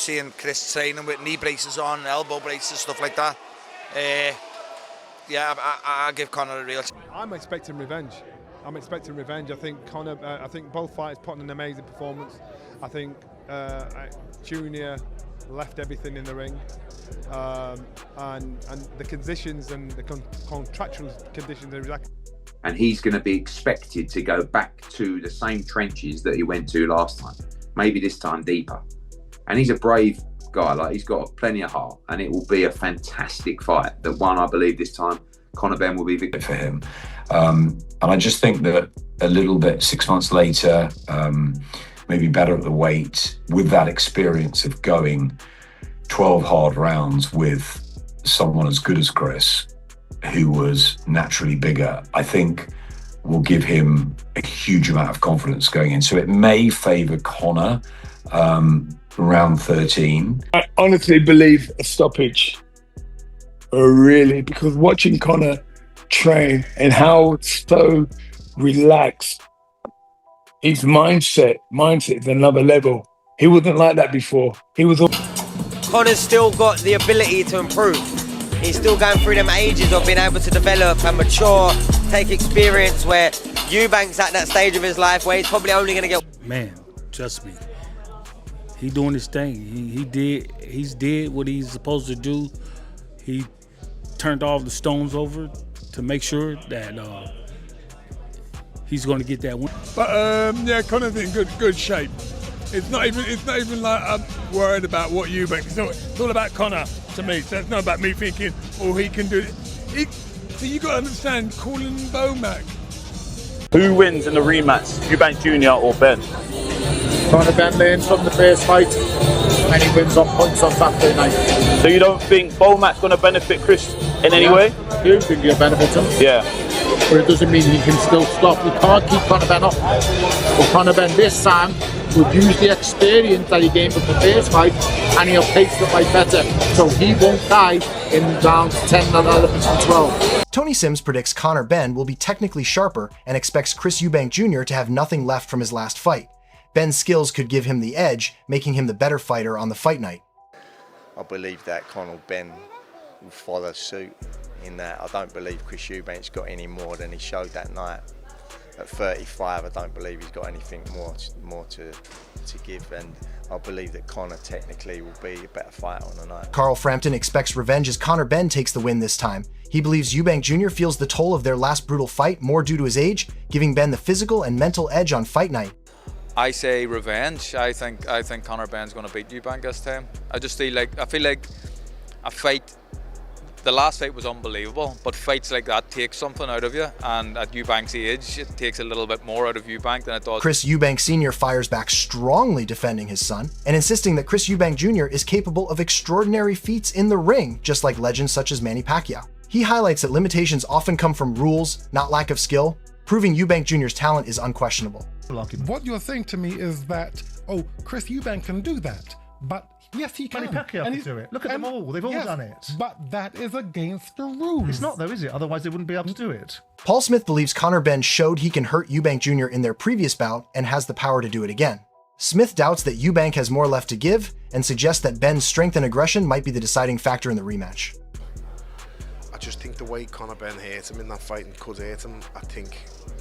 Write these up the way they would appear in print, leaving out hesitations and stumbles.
seeing Chris training with knee braces on, elbow braces, stuff like that. Yeah, I give Conor a real chance. I'm expecting revenge. I think Conor. I think both fighters put in an amazing performance. I think Junior left everything in the ring, and the conditions and the contractual conditions are exactly. And he's going to be expected to go back to the same trenches that he went to last time, maybe this time deeper. And he's a brave guy, like he's got plenty of heart, and it will be a fantastic fight. The one I believe this time, Conor Benn will be victorious for him. And I just think that a little bit 6 months later, maybe better at the weight, with that experience of going 12 hard rounds with someone as good as Chris, who was naturally bigger, I think will give him a huge amount of confidence going in. So it may favour Conor round 13. I honestly believe a stoppage, really, because watching Conor train and how it's so relaxed, his mindset is another level. He wasn't like that before. Conor's still got the ability to improve. He's still going through them ages of being able to develop and mature, take experience, where Eubank's at that stage of his life where he's probably only going to get... Man, trust me, he doing his thing. He's did what he's supposed to do. He turned all the stones over to make sure that he's going to get that win. But yeah, Conor's in good shape. It's not even like I'm worried about what Eubank. It's all about Conor to me. So it's not about me thinking, oh, he can do it. So you got to understand, calling Bomac. Who wins in the rematch, Eubank Jr or Ben? Conor Benn learns from the first fight, and he wins on points on Saturday night. So you don't think Bomac's going to benefit Chris in any way? I do think he'll benefit him. Yeah. But it doesn't mean he can still stop. You can't keep Conor Benn up. But Conor Benn this time will use the experience that he gained from the first fight, and he'll pace the fight better. So he won't die in rounds 10, 11, and 12. Tony Sims predicts Conor Benn will be technically sharper and expects Chris Eubank Jr. to have nothing left from his last fight. Ben's skills could give him the edge, making him the better fighter on the fight night. I believe that Conor Benn will follow suit in that. I don't believe Chris Eubank's got any more than he showed that night. At 35, I don't believe he's got anything more to give, and I believe that Conor technically will be a better fighter on the night. Carl Frampton expects revenge as Conor Benn takes the win this time. He believes Eubank Jr. feels the toll of their last brutal fight more due to his age, giving Ben the physical and mental edge on fight night. I say revenge. I think Conor Benn's going to beat Eubank this time. I feel like a fight. The last fight was unbelievable, but fights like that take something out of you, and at Eubank's age, it takes a little bit more out of Eubank than it does. Chris Eubank Sr. fires back strongly defending his son, and insisting that Chris Eubank Jr. is capable of extraordinary feats in the ring, just like legends such as Manny Pacquiao. He highlights that limitations often come from rules, not lack of skill, proving Eubank Jr.'s talent is unquestionable. What you're saying to me is that, oh, Chris Eubank can do that, but yes, he can. Manny Pacquiao can do it. Look at them all. They've all done it. But that is against the rules. It's not though, is it? Otherwise they wouldn't be able to do it. Paul Smith believes Conor Benn showed he can hurt Eubank Jr. in their previous bout and has the power to do it again. Smith doubts that Eubank has more left to give and suggests that Benn's strength and aggression might be the deciding factor in the rematch. I just think the way Conor Benn hurt him in that fight and could hurt him, I think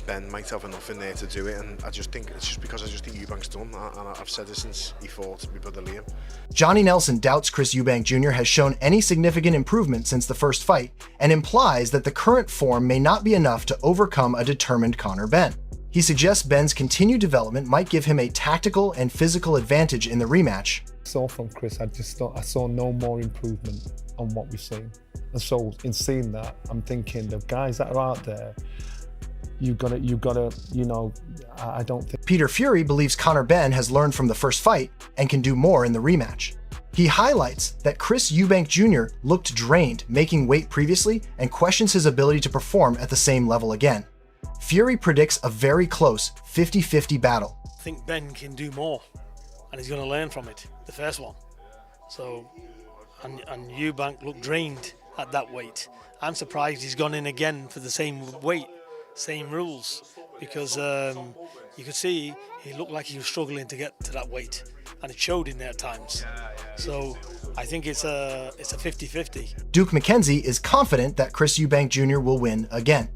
Ben might have enough in there to do it, and I just think it's just because I just think Eubank's done, and I've said this since he fought my brother Liam. Johnny Nelson doubts Chris Eubank Jr. has shown any significant improvement since the first fight, and implies that the current form may not be enough to overcome a determined Conor Benn. He suggests Ben's continued development might give him a tactical and physical advantage in the rematch. From Chris, I saw no more improvement on what we've seen. And so in seeing that, I'm thinking the guys that are out there, you gotta, you know, I don't think. Peter Fury believes Conor Benn has learned from the first fight and can do more in the rematch. He highlights that Chris Eubank Jr. looked drained making weight previously and questions his ability to perform at the same level again. Fury predicts a very close 50-50 battle. I think Ben can do more, and he's going to learn from it, the first one. So, and Eubank looked drained at that weight. I'm surprised he's gone in again for the same weight, same rules, because you could see he looked like he was struggling to get to that weight, and it showed in there at times. So I think it's a 50-50. Duke McKenzie is confident that Chris Eubank Jr. will win again.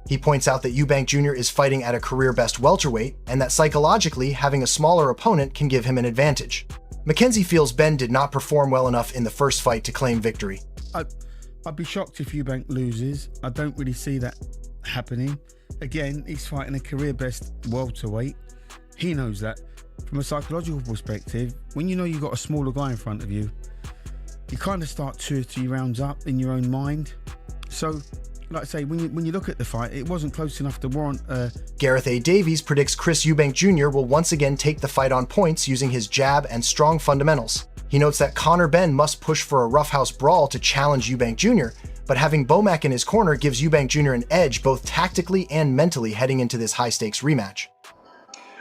He points out that Eubank Jr. is fighting at a career-best welterweight, and that psychologically, having a smaller opponent can give him an advantage. McKenzie feels Ben did not perform well enough in the first fight to claim victory. I'd be shocked if Eubank loses. I don't really see that happening. Again, he's fighting a career-best welterweight. He knows that. From a psychological perspective, when you know you've got a smaller guy in front of you, you kind of start 2 or 3 rounds up in your own mind. So, like I say, when you look at the fight, it wasn't close enough to warrant... Gareth A. Davies predicts Chris Eubank Jr. will once again take the fight on points using his jab and strong fundamentals. He notes that Conor Benn must push for a roughhouse brawl to challenge Eubank Jr., but having Bomac in his corner gives Eubank Jr. an edge both tactically and mentally heading into this high-stakes rematch.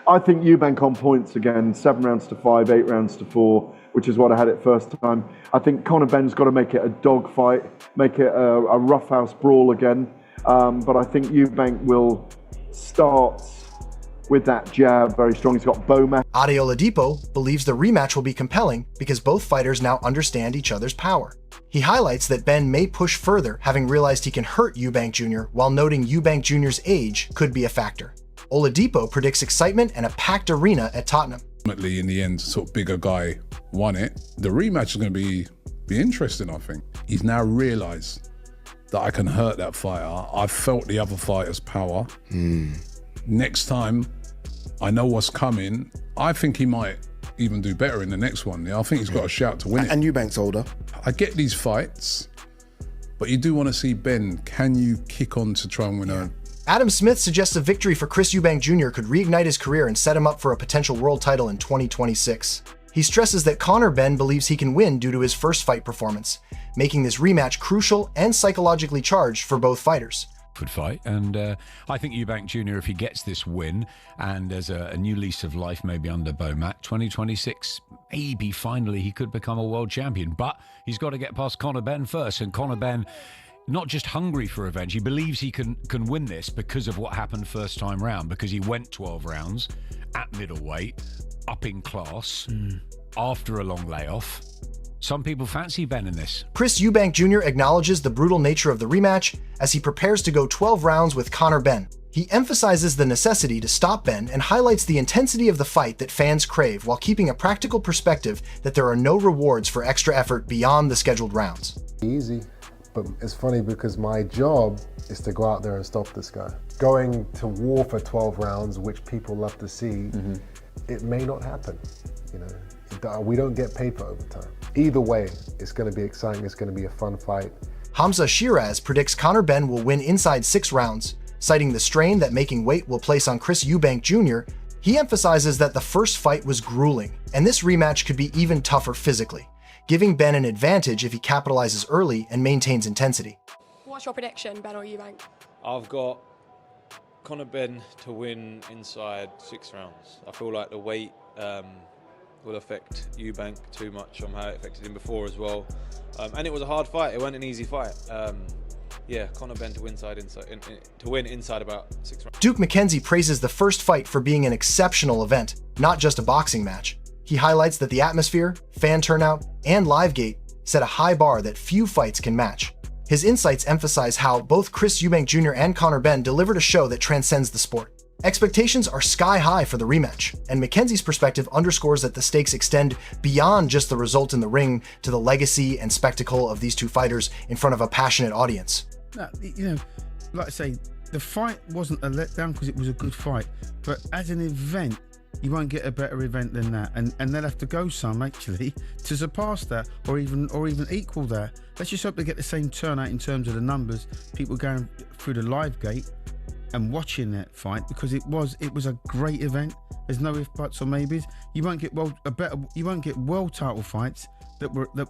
I think Eubank on points again, 7 rounds to 5, 8 rounds to 4, which is what I had it first time. I think Conor Benn's got to make it a dog fight, make it a roughhouse brawl again. But I think Eubank will start with that jab very strong. He's got Bomac. Ade Oladipo believes the rematch will be compelling because both fighters now understand each other's power. He highlights that Ben may push further, having realized he can hurt Eubank Jr., while noting Eubank Jr.'s age could be a factor. Oladipo predicts excitement and a packed arena at Tottenham. Ultimately, in the end, sort of bigger guy won it. The rematch is going to be interesting, I think. He's now realised that I can hurt that fighter. I've felt the other fighter's power. Next time, I know what's coming. I think he might even do better in the next one. I think he's got a shout to win it. And Eubank's older. I get these fights, but you do want to see Ben. Can you kick on to try and win a... Adam Smith suggests a victory for Chris Eubank Jr. could reignite his career and set him up for a potential world title in 2026. He stresses that Conor Benn believes he can win due to his first fight performance, making this rematch crucial and psychologically charged for both fighters. Fight, and I think Eubank Jr., if he gets this win and there's a new lease of life maybe under Bomac, 2026, maybe finally he could become a world champion, but he's got to get past Conor Benn first, and Conor Benn not just hungry for revenge, he believes he can win this because of what happened first time round, because he went 12 rounds at middleweight, up in class, after a long layoff. Some people fancy Ben in this. Chris Eubank Jr. acknowledges the brutal nature of the rematch as he prepares to go 12 rounds with Conor Benn. He emphasizes the necessity to stop Ben and highlights the intensity of the fight that fans crave while keeping a practical perspective that there are no rewards for extra effort beyond the scheduled rounds. Easy, but it's funny because my job is to go out there and stop this guy. Going to war for 12 rounds, which people love to see, it may not happen, you know. We don't get paid for overtime. Either way, it's going to be exciting. It's going to be a fun fight. Hamza Shiraz predicts Conor Benn will win inside 6 rounds, citing the strain that making weight will place on Chris Eubank Jr. He emphasizes that the first fight was grueling, and this rematch could be even tougher physically, giving Ben an advantage if he capitalizes early and maintains intensity. What's your prediction, Ben or Eubank? I've got Conor Benn to win inside 6 rounds. I feel like the weight will affect Eubank too much on how it affected him before as well. And it was a hard fight. It wasn't an easy fight. Yeah, Conor Benn to win inside about 6 rounds. Duke McKenzie praises the first fight for being an exceptional event, not just a boxing match. He highlights that the atmosphere, fan turnout, and livegate set a high bar that few fights can match. His insights emphasize how both Chris Eubank Jr. and Conor Benn delivered a show that transcends the sport. Expectations are sky high for the rematch, and McKenzie's perspective underscores that the stakes extend beyond just the result in the ring to the legacy and spectacle of these two fighters in front of a passionate audience. No, you know, like I say, the fight wasn't a letdown because it was a good fight, but as an event, you won't get a better event than that, and they'll have to go some actually to surpass that or even equal that. Let's just hope they get the same turnout in terms of the numbers, people going through the live gate and watching that fight, because it was a great event. There's no ifs, buts or maybes. You won't get world title fights that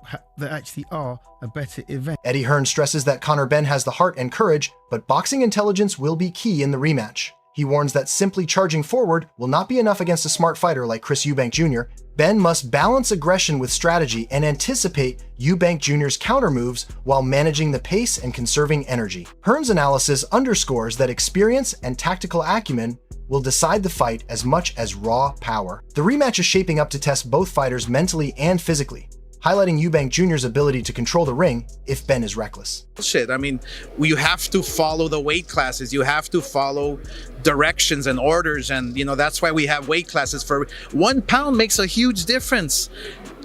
actually are a better event. Eddie Hearn stresses that Conor Benn has the heart and courage, but boxing intelligence will be key in the rematch. He warns that simply charging forward will not be enough against a smart fighter like Chris Eubank Jr. Ben must balance aggression with strategy and anticipate Eubank Jr.'s counter moves while managing the pace and conserving energy. Hearn's analysis underscores that experience and tactical acumen will decide the fight as much as raw power. The rematch is shaping up to test both fighters mentally and physically, highlighting Eubank Jr.'s ability to control the ring if Ben is reckless. I mean, you have to follow the weight classes. You have to follow directions and orders. And, that's why we have weight classes. For 1 pound makes a huge difference.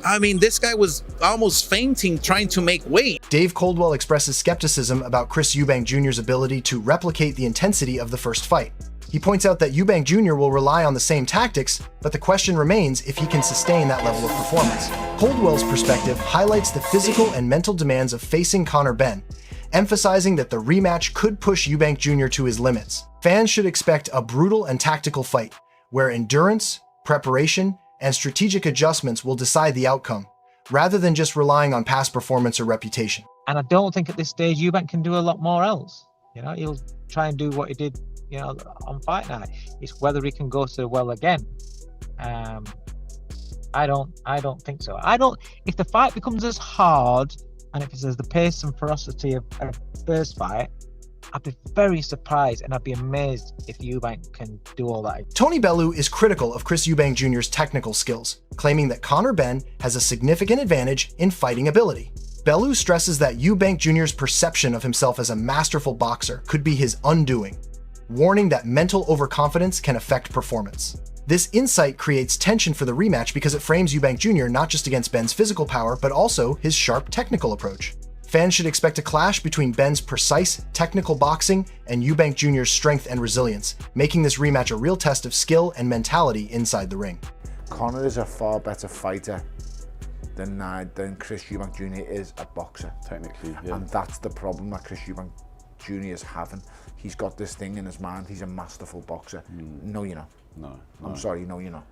I mean, this guy was almost fainting trying to make weight. Dave Coldwell expresses skepticism about Chris Eubank Jr.'s ability to replicate the intensity of the first fight. He points out that Eubank Jr. will rely on the same tactics, but the question remains if he can sustain that level of performance. Coldwell's perspective highlights the physical and mental demands of facing Conor Benn, emphasizing that the rematch could push Eubank Jr. to his limits. Fans should expect a brutal and tactical fight, where endurance, preparation, and strategic adjustments will decide the outcome, rather than just relying on past performance or reputation. And I don't think at this stage Eubank can do a lot more else. He'll try and do what he did on fight night. It's whether he can go so well again. I don't think so. If the fight becomes as hard and if it's as the pace and ferocity of a first fight, I'd be very surprised and I'd be amazed if Eubank can do all that. Tony Bellew is critical of Chris Eubank Jr.'s technical skills, claiming that Conor Benn has a significant advantage in fighting ability. Bellew stresses that Eubank Jr.'s perception of himself as a masterful boxer could be his undoing, warning that mental overconfidence can affect performance. This insight creates tension for the rematch because it frames Eubank Jr. not just against Ben's physical power, but also his sharp technical approach. Fans should expect a clash between Ben's precise technical boxing and Eubank Jr.'s strength and resilience, making this rematch a real test of skill and mentality inside the ring. Conor is a far better fighter than Chris Eubank Jr. is a boxer. Technically, yeah. And that's the problem that Chris Eubank Jr. is having. He's got this thing in his mind, he's a masterful boxer. No, you're not. No. I'm sorry, no, you're not.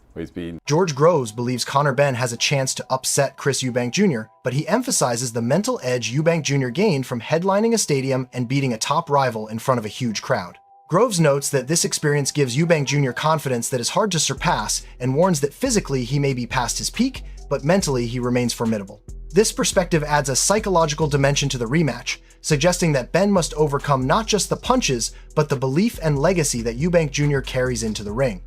George Groves believes Conor Benn has a chance to upset Chris Eubank Jr., but he emphasizes the mental edge Eubank Jr. gained from headlining a stadium and beating a top rival in front of a huge crowd. Groves notes that this experience gives Eubank Jr. confidence that is hard to surpass and warns that physically he may be past his peak, but mentally he remains formidable. This perspective adds a psychological dimension to the rematch, suggesting that Benn must overcome not just the punches, but the belief and legacy that Eubank Jr. carries into the ring.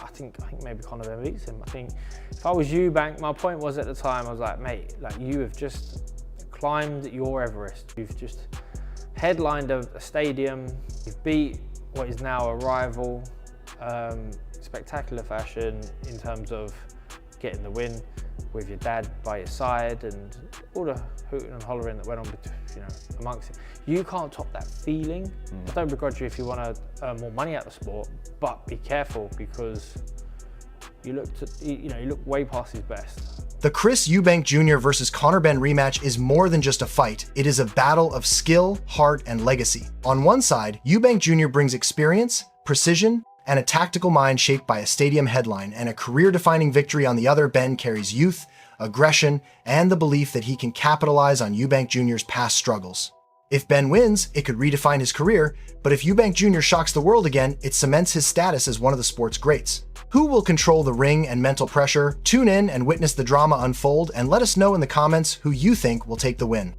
I think maybe Conor Benn beats him. I think if I was Eubank, my point was at the time, I was like, mate, you have just climbed your Everest. You've just headlined a stadium. You've beat what is now a rival, spectacular fashion in terms of getting the win with your dad by your side and all the hooting and hollering that went on amongst it. You can't top that feeling. I don't begrudge you if you want to earn more money out of the sport, but be careful because you look way past his best. The Chris Eubank Jr. versus Conor Benn rematch is more than just a fight. It is a battle of skill, heart, and legacy. On one side, Eubank Jr. brings experience, precision, and a tactical mind shaped by a stadium headline, and a career-defining victory on the other. Benn carries youth, aggression, and the belief that he can capitalize on Eubank Jr.'s past struggles. If Benn wins, it could redefine his career, but if Eubank Jr. shocks the world again, it cements his status as one of the sport's greats. Who will control the ring and mental pressure? Tune in and witness the drama unfold, and let us know in the comments who you think will take the win.